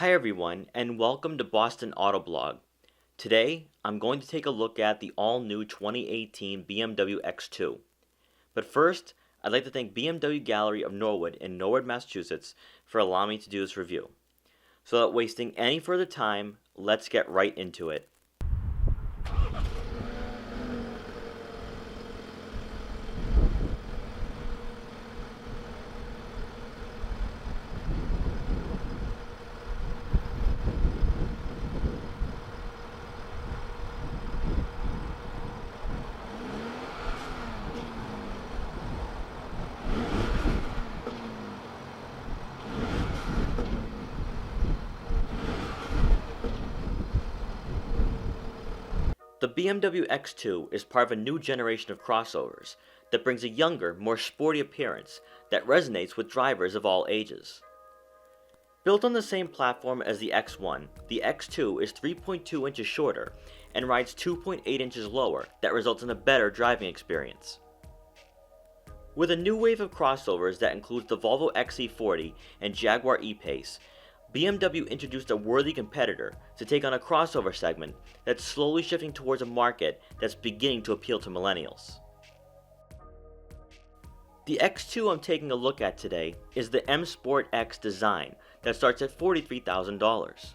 Hi everyone, and welcome to Boston Autoblog. Today, I'm going to take a look at the all-new 2018 BMW X2. But first, I'd like to thank BMW Gallery of Norwood in Norwood, Massachusetts for allowing me to do this review. So without wasting any further time, let's get right into it. The BMW X2 is part of a new generation of crossovers that brings a younger, more sporty appearance that resonates with drivers of all ages. Built on the same platform as the X1, the X2 is 3.2 inches shorter and rides 2.8 inches lower that results in a better driving experience. With a new wave of crossovers that includes the Volvo XC40 and Jaguar E-Pace, BMW introduced a worthy competitor to take on a crossover segment that's slowly shifting towards a market that's beginning to appeal to millennials. The X2 I'm taking a look at today is the M Sport X design that starts at $43,000,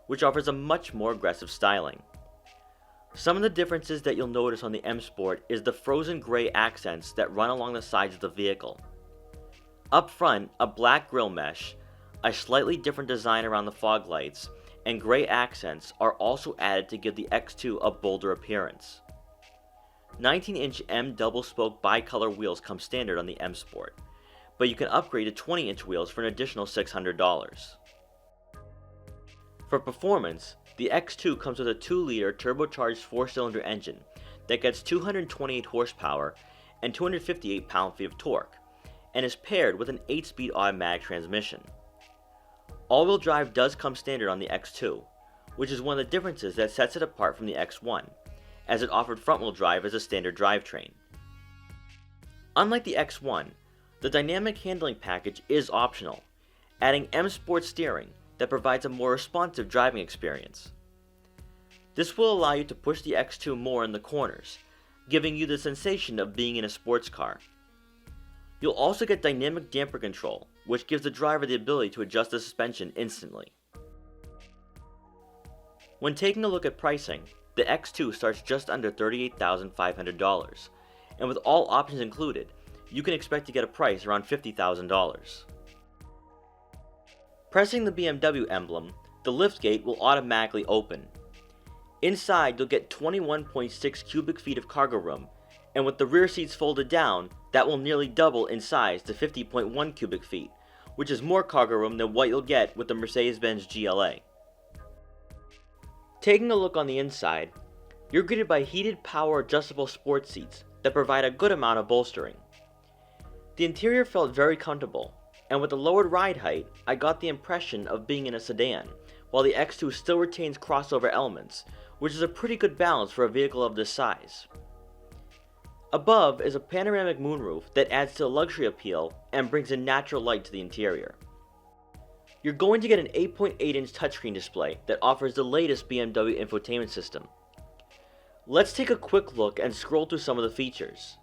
which offers a much more aggressive styling. Some of the differences that you'll notice on the M Sport is the frozen gray accents that run along the sides of the vehicle. Up front, a black grille mesh, a slightly different design around the fog lights, and gray accents are also added to give the X2 a bolder appearance. 19-inch M double-spoke bicolor wheels come standard on the M Sport, but you can upgrade to 20-inch wheels for an additional $600. For performance, the X2 comes with a 2-liter turbocharged 4-cylinder engine that gets 228 horsepower and 258 pound-feet of torque, and is paired with an 8-speed automatic transmission. All-wheel drive does come standard on the X2, which is one of the differences that sets it apart from the X1, as it offered front-wheel drive as a standard drivetrain. Unlike the X1, the dynamic handling package is optional, adding M Sport steering that provides a more responsive driving experience. This will allow you to push the X2 more in the corners, giving you the sensation of being in a sports car. You'll also get dynamic damper control, which gives the driver the ability to adjust the suspension instantly. When taking a look at pricing, the X2 starts just under $38,500, and with all options included, you can expect to get a price around $50,000. Pressing the BMW emblem, the liftgate will automatically open. Inside, you'll get 21.6 cubic feet of cargo room, and with the rear seats folded down, that will nearly double in size to 50.1 cubic feet, which is more cargo room than what you'll get with the Mercedes-Benz GLA. Taking a look on the inside, you're greeted by heated power adjustable sports seats that provide a good amount of bolstering. The interior felt very comfortable, and with the lowered ride height, I got the impression of being in a sedan, while the X2 still retains crossover elements, which is a pretty good balance for a vehicle of this size. Above is a panoramic moonroof that adds to the luxury appeal and brings in natural light to the interior. You're going to get an 8.8-inch touchscreen display that offers the latest BMW infotainment system. Let's take a quick look and scroll through some of the features.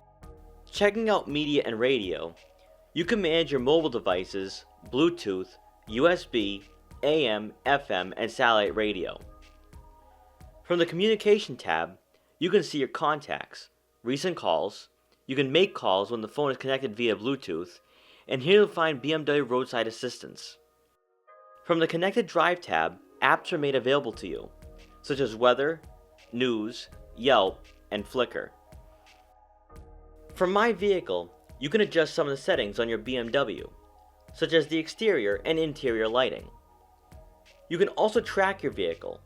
Checking out media and radio, you can manage your mobile devices, Bluetooth, USB, AM, FM, and satellite radio. From the communication tab, you can see your contacts, recent calls, you can make calls when the phone is connected via Bluetooth, and here you'll find BMW roadside assistance. From the connected drive tab, apps are made available to you, such as weather, news, Yelp, and Flickr. For My Vehicle, you can adjust some of the settings on your BMW, such as the exterior and interior lighting. You can also track your vehicle,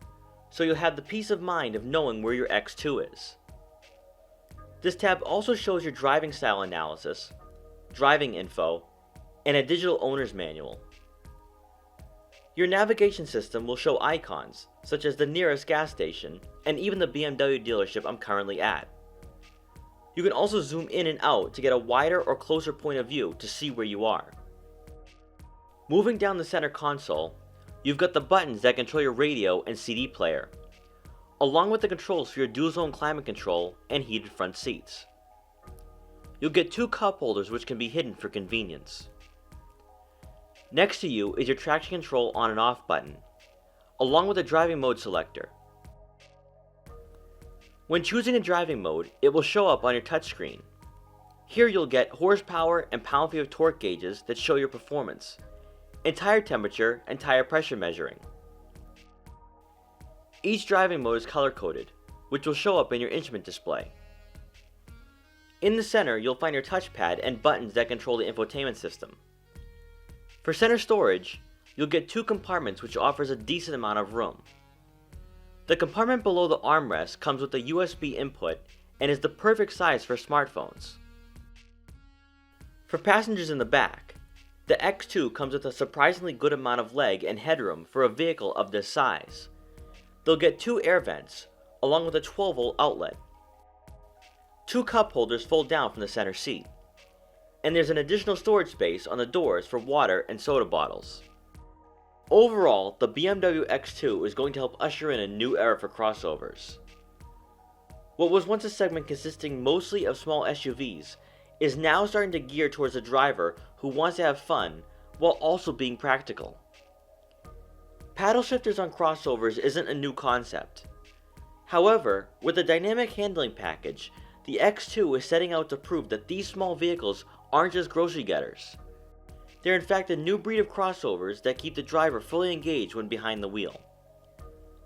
so you'll have the peace of mind of knowing where your X2 is. This tab also shows your driving style analysis, driving info, and a digital owner's manual. Your navigation system will show icons, such as the nearest gas station, and even the BMW dealership I'm currently at. You can also zoom in and out to get a wider or closer point of view to see where you are. Moving down the center console, You've got the buttons that control your radio and CD player, along with the controls for your dual-zone climate control and heated front seats. You'll get 2 cup holders which can be hidden for convenience. Next to you is your traction control on and off button, along with a driving mode selector. When choosing a driving mode, it will show up on your touchscreen. Here you'll get horsepower and pound-feet of torque gauges that show your performance, and tire temperature and tire pressure measuring. Each driving mode is color-coded, which will show up in your instrument display. In the center, you'll find your touchpad and buttons that control the infotainment system. For center storage, you'll get 2 compartments which offers a decent amount of room. The compartment below the armrest comes with a USB input and is the perfect size for smartphones. For passengers in the back, the X2 comes with a surprisingly good amount of leg and headroom for a vehicle of this size. They'll get 2 air vents, along with a 12-volt outlet. 2 cup holders fold down from the center seat, and there's an additional storage space on the doors for water and soda bottles. Overall, the BMW X2 is going to help usher in a new era for crossovers. What was once a segment consisting mostly of small SUVs is now starting to gear towards a driver who wants to have fun while also being practical. Paddle shifters on crossovers isn't a new concept. However, with the dynamic handling package, the X2 is setting out to prove that these small vehicles aren't just grocery getters. They're in fact a new breed of crossovers that keep the driver fully engaged when behind the wheel.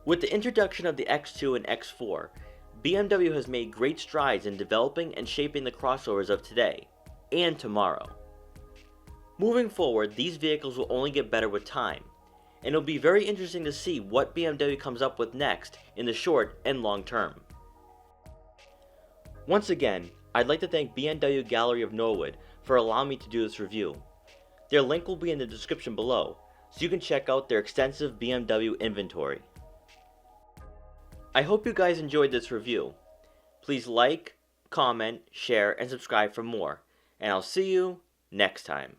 With the introduction of the X2 and X4, BMW has made great strides in developing and shaping the crossovers of today and tomorrow. Moving forward, these vehicles will only get better with time, and it'll be very interesting to see what BMW comes up with next in the short and long term. Once again, I'd like to thank BMW Gallery of Norwood for allowing me to do this review. Their link will be in the description below, so you can check out their extensive BMW inventory. I hope you guys enjoyed this review. Please like, comment, share, and subscribe for more, and I'll see you next time.